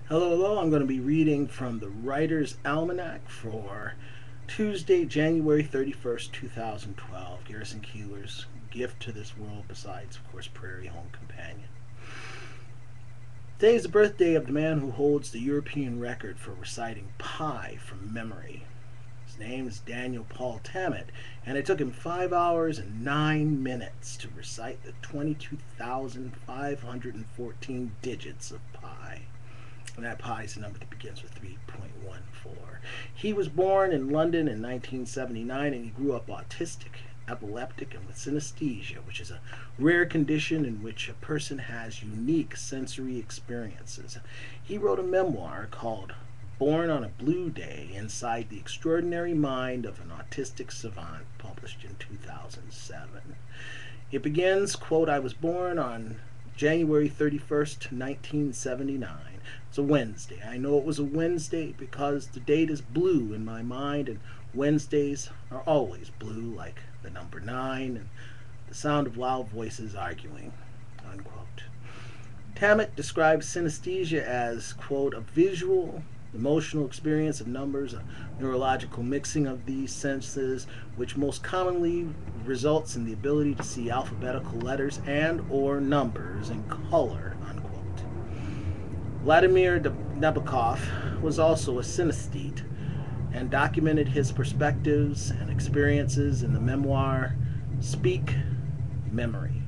Hello, hello. I'm going to be reading from the Writer's Almanac for Tuesday, January 31st, 2012. Garrison Keillor's gift to this world, besides, of course, Prairie Home Companion. Today is the birthday of the man who holds the European record for reciting pi from memory. His name is Daniel Paul Tammet, and it took him 5 hours and 9 minutes to recite the 22,514 digits of pi. And that pi is a number that begins with 3.14. He was born in London in 1979, and he grew up autistic, epileptic, and with synesthesia, which is a rare condition in which a person has unique sensory experiences. He wrote a memoir called Born on a Blue Day Inside the Extraordinary Mind of an Autistic Savant, published in 2007. It begins, quote, I was born on January 31st, 1979. It's a Wednesday. I know it was a Wednesday because the date is blue in my mind, and Wednesdays are always blue, like the number 9 and the sound of loud voices arguing, unquote. Tammet describes synesthesia as, quote, a visual, emotional experience of numbers, a neurological mixing of these senses, which most commonly results in the ability to see alphabetical letters and or numbers in color, unquote. Vladimir Nabokov was also a synesthete and documented his perspectives and experiences in the memoir Speak Memory,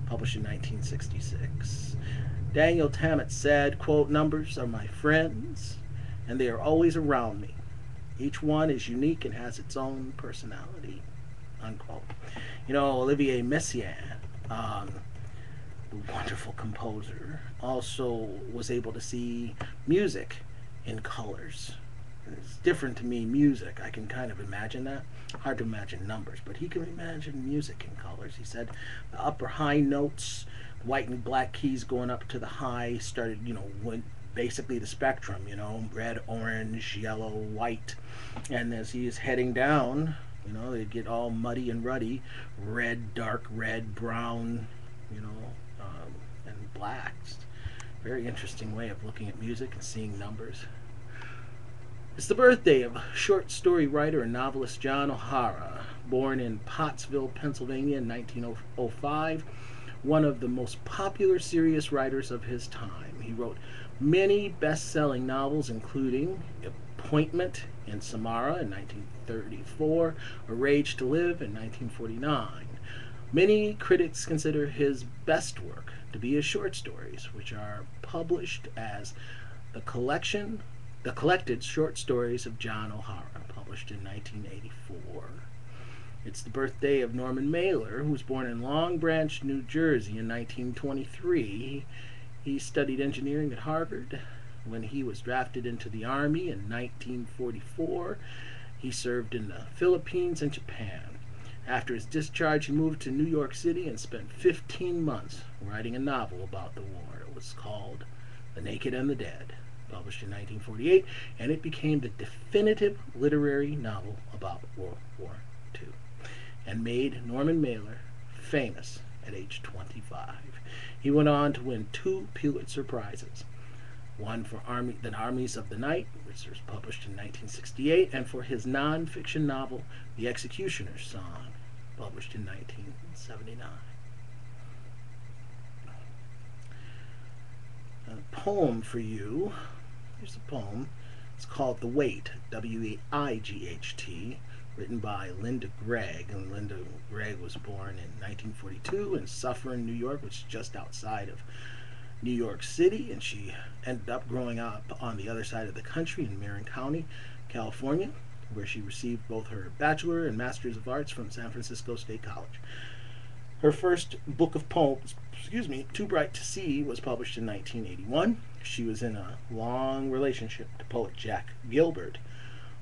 published in 1966. Daniel Tammet said, quote, numbers are my friends, and they are always around me. Each one is unique and has its own personality, unquote. You know, Olivier Messiaen, the wonderful composer, also was able to see music in colors. It's different to me, music. I can kind of imagine that. Hard to imagine numbers, but he can imagine music in colors. He said the upper high notes, white and black keys going up to the high, started, went basically the spectrum, red, orange, yellow, white. And as he is heading down, they get all muddy and ruddy, red, dark red, brown, and black. Very interesting way of looking at music and seeing numbers. It's the birthday of short story writer and novelist John O'Hara, born in Pottsville, Pennsylvania in 1905, one of the most popular serious writers of his time. He wrote many best-selling novels, including Appointment in Samara in 1934, A Rage to Live in 1949. Many critics consider his best work to be his short stories, which are published as the collected short stories of John O'Hara, published in 1984. It's the birthday of Norman Mailer, who was born in Long Branch, New Jersey in 1923. He studied engineering at Harvard. When he was drafted into the Army in 1944, he served in the Philippines and Japan. After his discharge, he moved to New York City and spent 15 months writing a novel about the war. It was called The Naked and the Dead, published in 1948, and it became the definitive literary novel about World War II and made Norman Mailer famous at age 25. He went on to win 2 Pulitzer Prizes, one for The Armies of the Night, which was published in 1968, and for his non-fiction novel The Executioner's Song, published in 1979. A poem for you. Here's a poem. It's called The Weight, Weight, written by Linda Gregg. And Linda Gregg was born in 1942 in Suffern, New York, which is just outside of New York City, and she ended up growing up on the other side of the country in Marin County, California, where she received both her Bachelor and Master's of Arts from San Francisco State College. Her first book of poems, Too Bright to See, was published in 1981. She was in a long relationship to poet Jack Gilbert,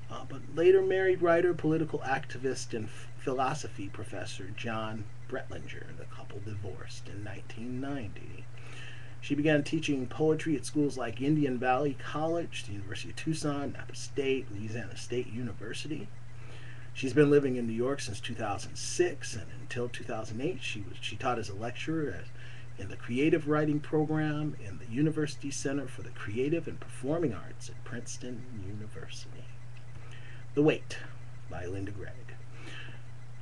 but later married writer, political activist, and philosophy professor John Bretlinger. The couple divorced in 1990. She began teaching poetry at schools like Indian Valley College, the University of Tucson, Napa State, Louisiana State University. She's been living in New York since 2006, and until 2008, she taught as a lecturer in the Creative Writing Program in the University Center for the Creative and Performing Arts at Princeton University. The Wait by Linda Gregg.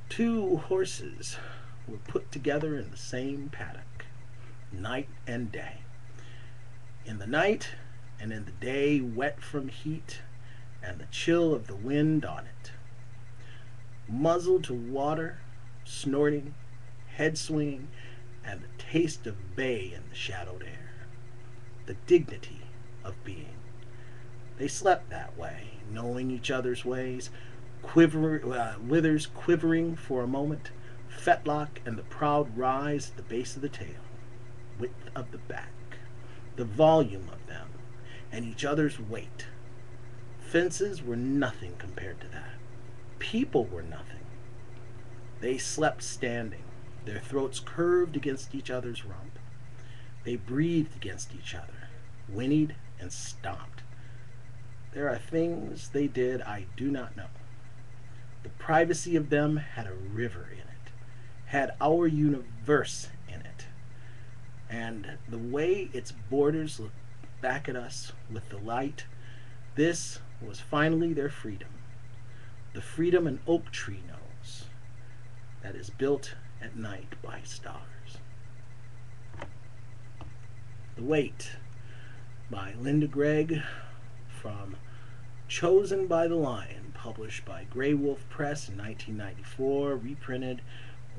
Two horses were put together in the same paddock, night and day. In the night and in the day, wet from heat and the chill of the wind on it. Muzzle to water, snorting, head swinging, and the taste of bay in the shadowed air. The dignity of being. They slept that way, knowing each other's ways, withers quivering for a moment, fetlock and the proud rise at the base of the tail, width of the back, the volume of them, and each other's weight. Fences were nothing compared to that. People were nothing. They slept standing, their throats curved against each other's rump. They breathed against each other, whinnied and stomped. There are things they did I do not know. The privacy of them had a river in it, had our universe in it, and the way its borders looked back at us with the light, this was finally their freedom, the freedom an oak tree knows, that is built at night by stars. The Wait by Linda Gregg, from Chosen by the Lion, published by Grey Wolf Press in 1994, reprinted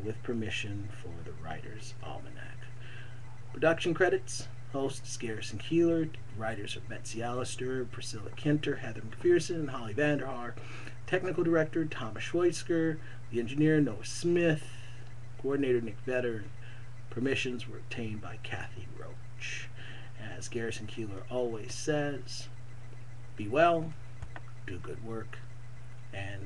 with permission for the Writer's Almanac. Production credits: hosts Garrison Keillor, writers are Betsy Allister, Priscilla Kinter, Heather McPherson, and Holly Vanderhaar. Technical director Thomas Schweitzer, the engineer Noah Smith, coordinator Nick Vetter. Permissions were obtained by Kathy Roach. As Garrison Keillor always says, be well, do good work, and